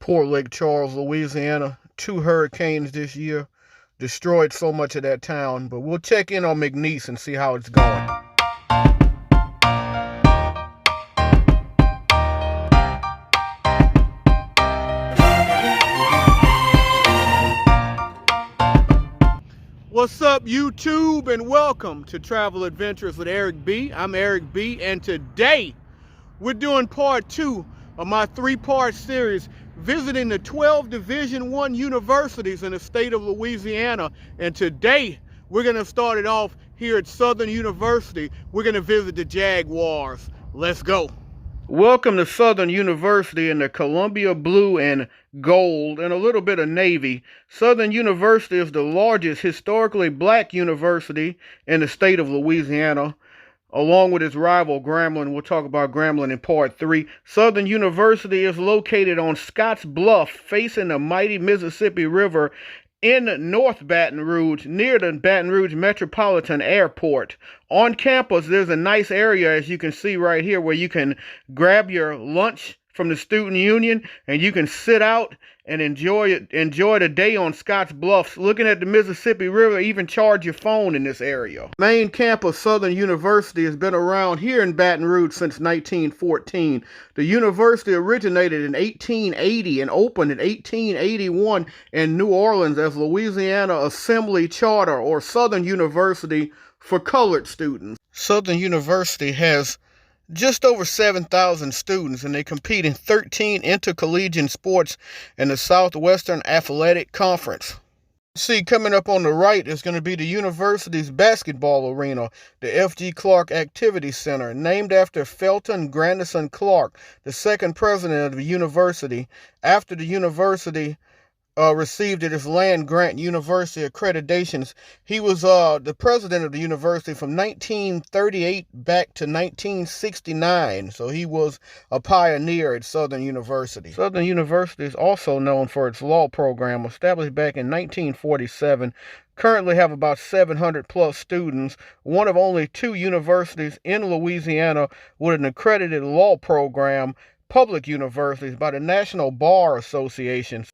Port Lake Charles, Louisiana. 2 hurricanes this year destroyed so much of that town. But we'll check in on McNeese and see how it's going. What's up, YouTube, and welcome to Travel Adventures with Eric B. I'm Eric B, and today we're doing part 2 of my 3-part series visiting the 12 Division I universities in the state of Louisiana. And today we're going to start it off here at Southern University. We're going to visit the Jaguars. Let's go. Welcome to Southern University in the Columbia blue and gold and a little bit of navy. Southern University is the largest historically black university in the state of Louisiana, along with its rival Grambling. We'll talk about Grambling in part 3. Southern University is located on Scotts Bluff, facing the mighty Mississippi River in North Baton Rouge, near the Baton Rouge Metropolitan Airport. On campus, there's a nice area, as you can see right here, where you can grab your lunch from the student union and you can sit out and enjoy the day on Scotts Bluffs, looking at the Mississippi River, even charge your phone in this area. Main campus, Southern University, has been around here in Baton Rouge since 1914. The university originated in 1880 and opened in 1881 in New Orleans as Louisiana Assembly Charter, or Southern University for colored students. Southern University has just over 7,000 students, and they compete in 13 intercollegiate sports in the Southwestern Athletic Conference. See, coming up on the right is going to be the university's basketball arena, the F.G. Clark Activity Center, named after Felton Grandison Clark, the second president of the university. After the university received its land-grant university accreditations, he was the president of the university from 1938 back to 1969. So he was a pioneer at Southern University. Southern University is also known for its law program, established back in 1947. Currently have about 700 plus students, one of only 2 universities in Louisiana with an accredited law program, public universities by the National Bar Association.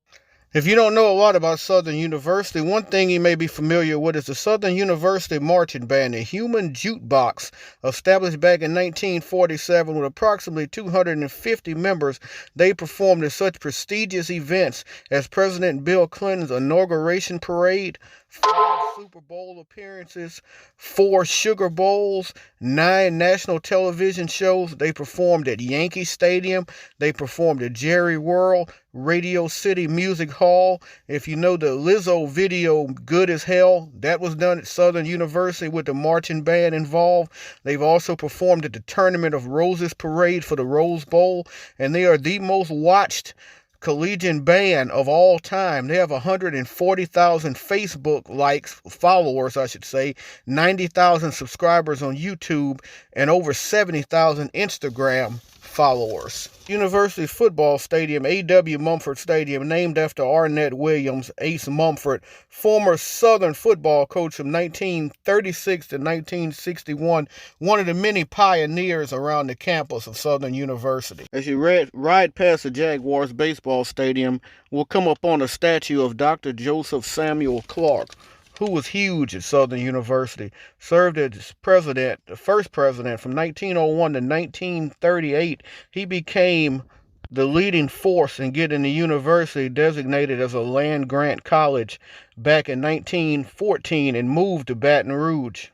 If you don't know a lot about Southern University, one thing you may be familiar with is the Southern University Marching Band, a human jukebox, established back in 1947 with approximately 250 members. They performed at such prestigious events as President Bill Clinton's inauguration parade, 5 Super Bowl appearances, 4 Sugar Bowls, 9 national television shows. They performed at Yankee Stadium. They performed at Jerry World, Radio City Music Hall. If you know the Lizzo video, Good as Hell, that was done at Southern University with the marching band involved. They've also performed at the Tournament of Roses parade for the Rose Bowl, and they are the most watched collegiate band of all time. They have 140,000 Facebook followers, 90,000 subscribers on YouTube, and over 70,000 Instagram followers. University football stadium, A.W. Mumford Stadium, named after Arnett Williams, Ace Mumford, former Southern football coach from 1936 to 1961, one of the many pioneers around the campus of Southern University. As you ride past the Jaguars baseball stadium, we'll come up on a statue of Dr. Joseph Samuel Clark, who was huge at Southern University, served as president, the first president from 1901 to 1938. He became the leading force in getting the university designated as a land-grant college back in 1914 and moved to Baton Rouge.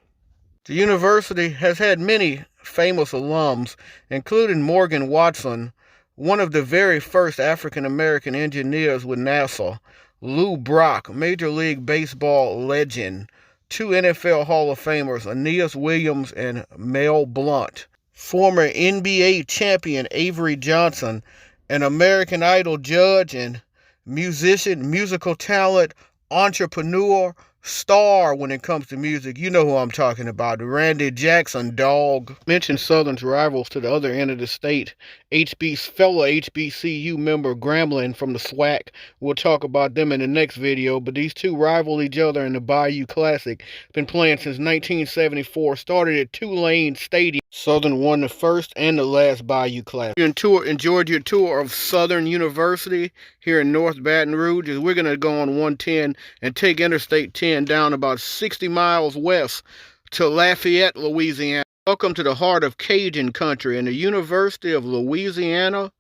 The university has had many famous alums, including Morgan Watson, one of the very first African-American engineers with NASA, Lou Brock, Major League Baseball legend, 2 NFL Hall of Famers, Aeneas Williams and Mel Blount, former NBA champion Avery Johnson, an American Idol judge and musician, musical talent, entrepreneur, star when it comes to music. You know who I'm talking about, Randy Jackson, dog. Mention Southern's rivals to the other end of the state. Fellow HBCU member Grambling from the SWAC. We'll talk about them in the next video, but these two rival each other in the Bayou Classic. Been playing since 1974. Started at Tulane Stadium. Southern won the first and the last Bayou Classic. You enjoyed your tour of Southern University here in North Baton Rouge. We're going to go on 110 and take Interstate 10 down about 60 miles west to Lafayette, Louisiana. Welcome to the heart of Cajun country and the University of Louisiana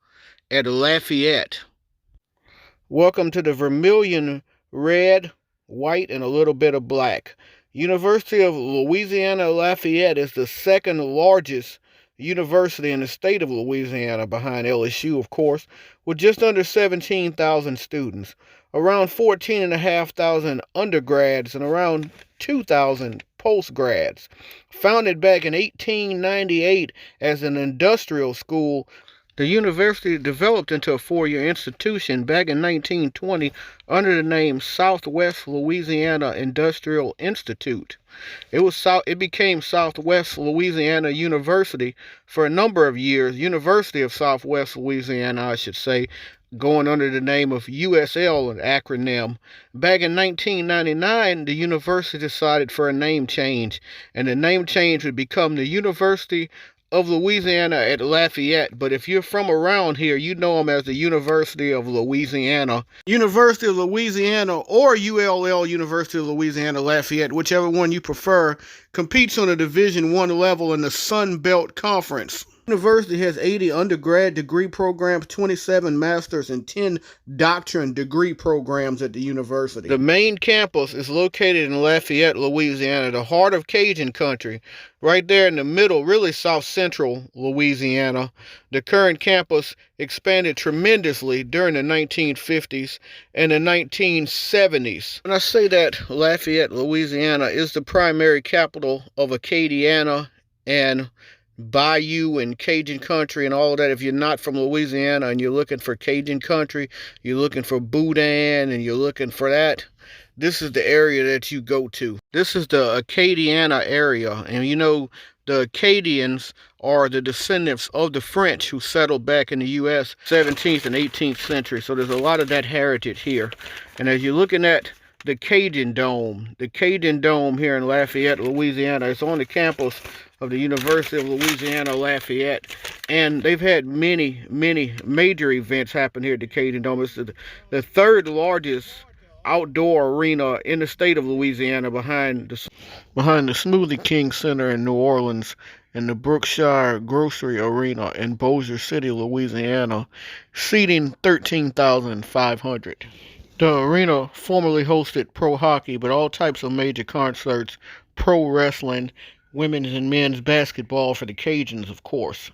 at Lafayette. Welcome to the vermilion, red, white, and a little bit of black. University of Louisiana Lafayette is the second largest university in the state of Louisiana, behind LSU, of course, with just under 17,000 students, around 14,500 undergrads, and around 2,000 postgrads. Founded back in 1898 as an industrial school, the university developed into a four-year institution back in 1920 under the name Southwest Louisiana Industrial Institute. It became Southwest Louisiana University for a number of years, University of Southwest Louisiana, I should say, going under the name of USL, an acronym. Back in 1999, the university decided for a name change, and the name change would become the University of Louisiana at Lafayette. But if you're from around here, you know them as the University of Louisiana. University of Louisiana, or ULL, University of Louisiana Lafayette, whichever one you prefer, competes on a Division I level in the Sun Belt Conference. The university has 80 undergrad degree programs, 27 master's, and 10 doctorate degree programs at the university. The main campus is located in Lafayette, Louisiana, the heart of Cajun country, right there in the middle, really south central Louisiana. The current campus expanded tremendously during the 1950s and the 1970s. When I say that Lafayette, Louisiana is the primary capital of Acadiana and Bayou and Cajun country and all of that. If you're not from Louisiana and you're looking for Cajun country, you're looking for Boudin and you're looking for that, this is the area that you go to. This is the Acadiana area, and you know the Acadians are the descendants of the French who settled back in the U.S. 17th and 18th century, so there's a lot of that heritage here. And as you're looking at the Cajun Dome here in Lafayette, Louisiana, it's on the campus of the University of Louisiana Lafayette, and they've had many major events happen here at the Cajun Dome. It's the third largest outdoor arena in the state of Louisiana, behind the Smoothie King Center in New Orleans and the Brookshire Grocery Arena in Bossier City, Louisiana, seating 13,500. The arena formerly hosted pro hockey, but all types of major concerts, pro wrestling, women's and men's basketball for the Cajuns, of course.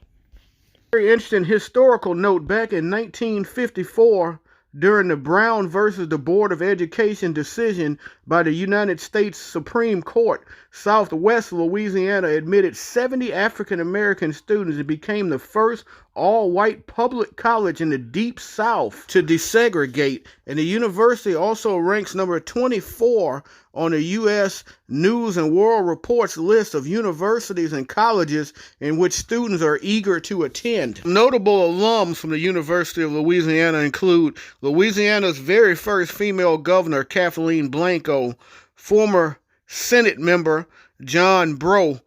Very interesting historical note, back in 1954, during the Brown versus the Board of Education decision by the United States Supreme Court, Southwest Louisiana admitted 70 African American students and became the first all-white public college in the Deep South to desegregate. And the university also ranks number 24 on the U.S. News and World Report's list of universities and colleges in which students are eager to attend. Notable alums from the University of Louisiana include Louisiana's very first female governor, Kathleen Blanco, former Senate member John Breaux,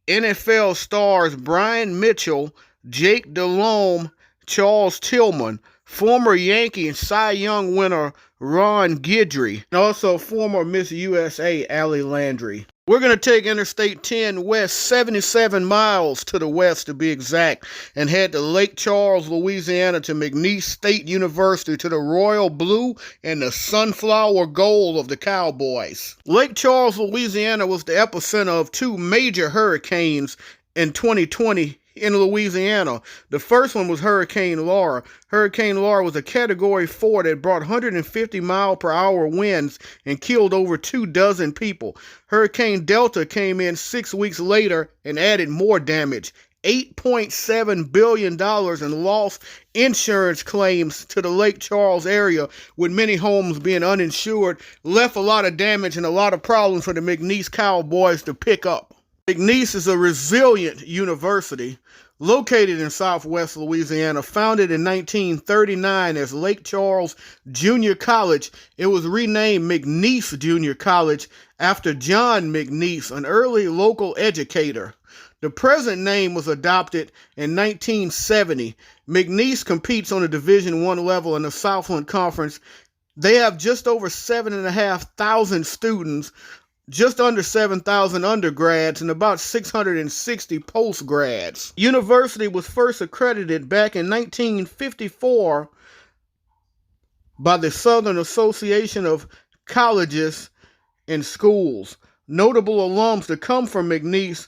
NFL stars Brian Mitchell, Jake Delhomme, Charles Tillman, former Yankee and Cy Young winner Ron Guidry, and also former Miss USA Allie Landry. We're going to take Interstate 10 west 77 miles to the west to be exact, and head to Lake Charles, Louisiana, to McNeese State University, to the royal blue and the sunflower gold of the Cowboys. Lake Charles, Louisiana was the epicenter of two major hurricanes in 2020 in Louisiana. The first one was Hurricane Laura. Hurricane Laura was a Category 4 that brought 150-mile-per-hour winds and killed over 24 people. Hurricane Delta came in 6 weeks later and added more damage. $8.7 billion in lost insurance claims to the Lake Charles area, with many homes being uninsured, left a lot of damage and a lot of problems for the McNeese Cowboys to pick up. McNeese is a resilient university located in Southwest Louisiana, founded in 1939 as Lake Charles Junior College. It was renamed McNeese Junior College after John McNeese, an early local educator. The present name was adopted in 1970. McNeese competes on the Division I level in the Southland Conference. They have just over 7,500 students, just under 7,000 undergrads, and about 660 postgrads. University was first accredited back in 1954 by the Southern Association of Colleges and Schools. Notable alums that come from McNeese: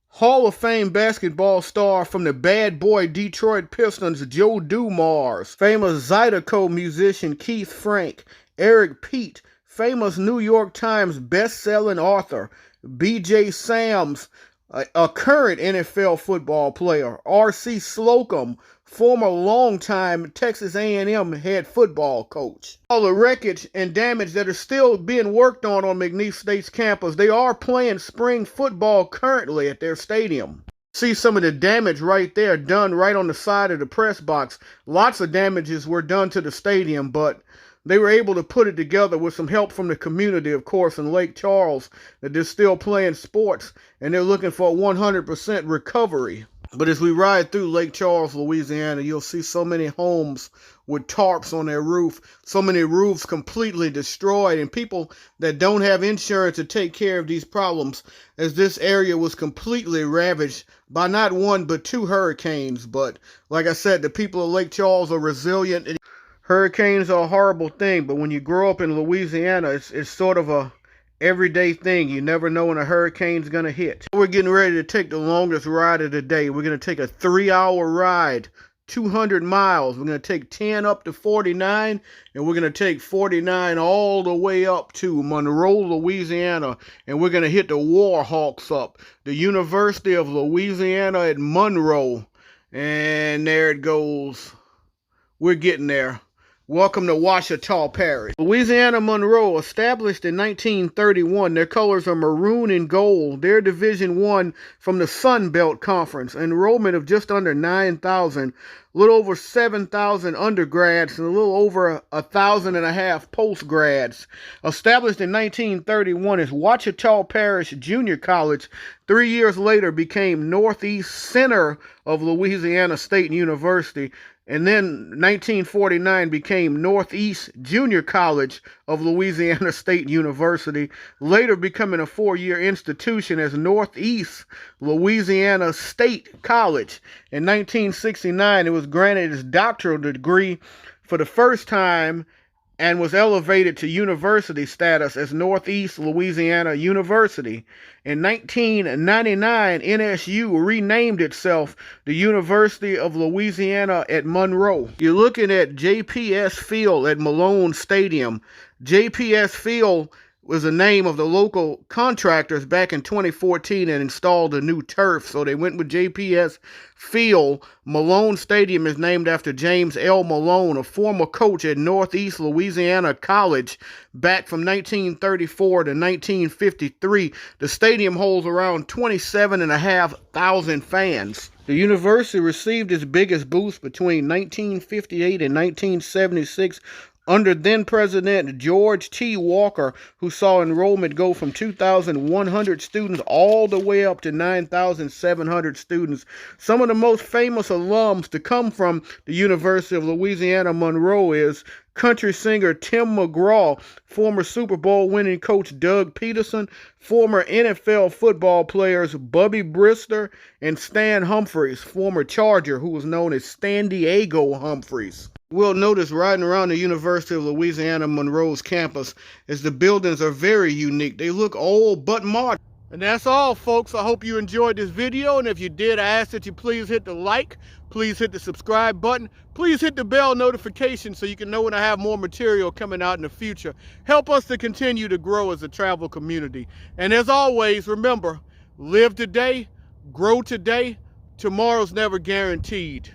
Hall of Fame basketball star from the Bad Boy Detroit Pistons, Joe Dumars; famous Zydeco musician Keith Frank; Eric Pete; famous New York Times best-selling author B.J. Sams; a current NFL football player, R.C. Slocum, former longtime Texas A&M head football coach. All the wreckage and damage that are still being worked on McNeese State's campus. They are playing spring football currently at their stadium. See some of the damage right there done right on the side of the press box. Lots of damages were done to the stadium, but they were able to put it together with some help from the community, of course, in Lake Charles, that they're still playing sports, and they're looking for a 100% recovery. But as we ride through Lake Charles, Louisiana, you'll see so many homes with tarps on their roof, so many roofs completely destroyed, and people that don't have insurance to take care of these problems, as this area was completely ravaged by not one but two hurricanes. But like I said, the people of Lake Charles are resilient. Hurricanes are a horrible thing, but when you grow up in Louisiana, it's sort of a everyday thing. You never know when a hurricane's gonna hit. We're getting ready to take the longest ride of the day. We're gonna take a 3-hour ride, 200 miles. We're gonna take 10 up to 49, and we're gonna take 49 all the way up to Monroe, Louisiana, and we're gonna hit the Warhawks up, the University of Louisiana at Monroe, and there it goes. We're getting there. Welcome to Ouachita Parish. Louisiana Monroe, established in 1931. Their colors are maroon and gold. They're Division I from the Sun Belt Conference. Enrollment of just under 9,000. A little over 7,000 undergrads and a little over 1,500 postgrads. Established in 1931 as Ouachita Parish Junior College, 3 years later became Northeast Center of Louisiana State University, and then 1949 became Northeast Junior College of Louisiana State University, later becoming a 4-year institution as Northeast Louisiana State College. In 1969, it was granted its doctoral degree for the first time and was elevated to university status as Northeast Louisiana University. In 1999, NSU renamed itself the University of Louisiana at Monroe. You're looking at JPS Field at Malone Stadium. JPS Field was the name of the local contractors back in 2014 and installed a new turf, so they went with JPS Field. Malone Stadium is named after James L. Malone, a former coach at Northeast Louisiana College back from 1934 to 1953. The stadium holds around 27,500 fans. The university received its biggest boost between 1958 and 1976 under then-President George T. Walker, who saw enrollment go from 2,100 students all the way up to 9,700 students. Some of the most famous alums to come from the University of Louisiana Monroe is country singer Tim McGraw, former Super Bowl winning coach Doug Peterson, former NFL football players Bubby Brister and Stan Humphries, former Charger who was known as Stan Diego Humphries. We'll notice riding around the University of Louisiana Monroe's campus is the buildings are very unique. They look old but modern. And that's all, folks. I hope you enjoyed this video, and if you did, I ask that you please hit the like, please hit the subscribe button, please hit the bell notification so you can know when I have more material coming out in the future. Help us to continue to grow as a travel community. And as always, remember, live today, grow today, tomorrow's never guaranteed.